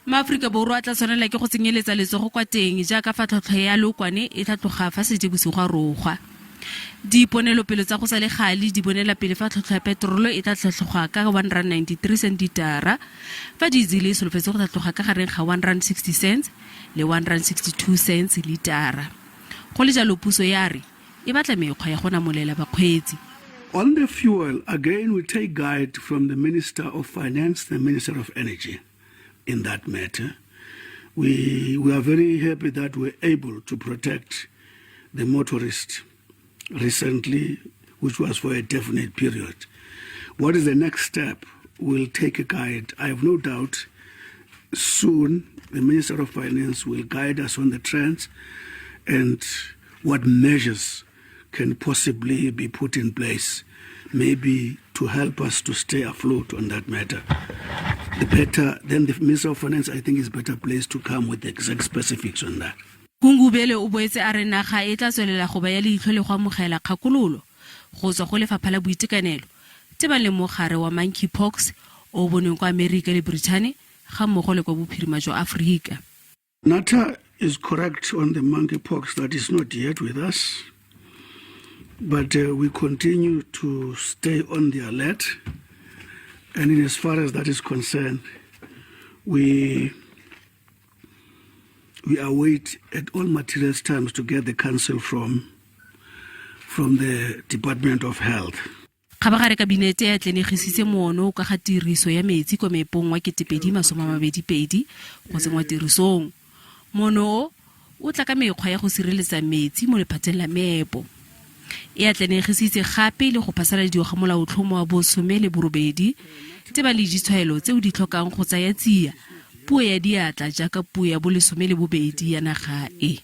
Maaforika Borwa a tla tshwanela ke go tsenyeletsa letsogo kwa teng jaaka fa tlhwatlhwa ya lookwane e tlhatloga fa Seetebosigo a rogwa. Diponelopele tsa go sa le gale di bonela pele fa tlhwatlhwa ya petrole e tla tlhatlhoga ka R1.93 litara, fa diesel e solofetswe go tlhatlhoga ka gareng ga R1.60 le R1.62 litara. Go le jalo puso ya re e batla mekgwa ya go namolela bakgweetsi. On the fuel, again we take guide from the Minister of Finance, the Minister of Energy. In that matter, we are very happy that we're able to protect the motorist recently, which was for a definite period. What is the next step? We'll take a guide. I have no doubt soon the Minister of Finance will guide us on the trends and what measures can possibly be put in place, maybe to help us to stay afloat on that matter. Then the Minister of Finance, I think, is better placed to come with the exact specifics on that. Gungubele o boetse a re naga e tla tswelela go baya leitlho le go amogela kgakololo go tswa go lefapha la boitekanelo tebang le mogare wa monkeypox o boneng kwa Amerika le Britain ga mmogo le kwa bophirima jwa Afrika. Nata is correct on the monkeypox that is not yet with us, but we continue to stay on the alert. And in as far as that is concerned, we await at all materials times to get the counsel from the Department of Health. Khabagare kabinete ya tlenegisitse moono ka ga tiriso ya metsi kwa meepong wa 2022 go tsengwa tirisong. Mono o tla ka mekgwa ya go sireletsa metsi mo lephateng la meepo. E a tlenegisitse gape le go phasaladiwa ga molaotlhomo wa bo-18 teba le ditshwaelo tseo di tlhokang go tsaya tsia puo ya diatla jaaka puo ya bo-12 ya naga e.